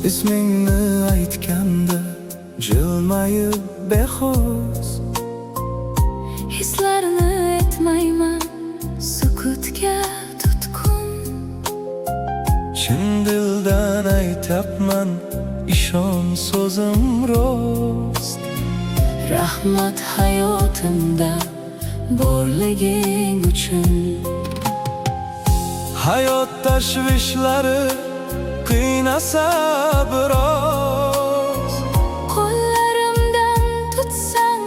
ismingni aytganda jilmayib behoz. Hislarni etmayman sukutga tutkun. Chin dildan aytyapman, ishon so'zim rost. Rahmat hayotimda borliging uchun. Hayot tashvishlari qiynasa biroz, Qo'llarimdan tutsang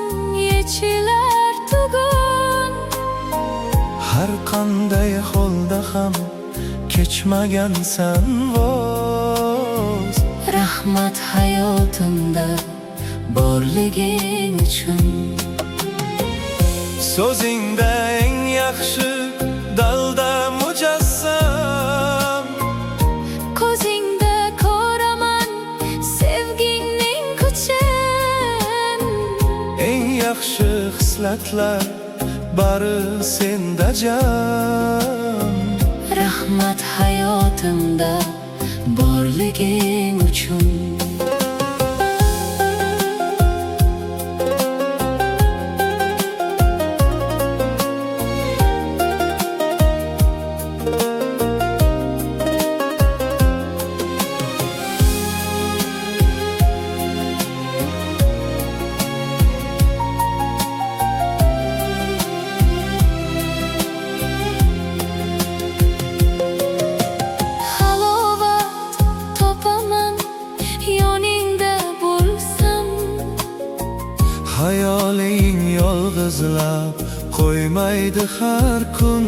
yechilar tugun. har qanday holda ham kechmagansan voz. Rahmat hayotimda borliging uchun. So'zingda eng yaxshi dalda mujassam, Ko'zingda ko'raman sevgingning kuchin. eng yaxshi hislatlar bari senda jam. Rahmat hayotimda borliging uchun. Halovat topaman yoningda bo'lsam. Hayoling yolg'izlab qo'ymaydi har kun.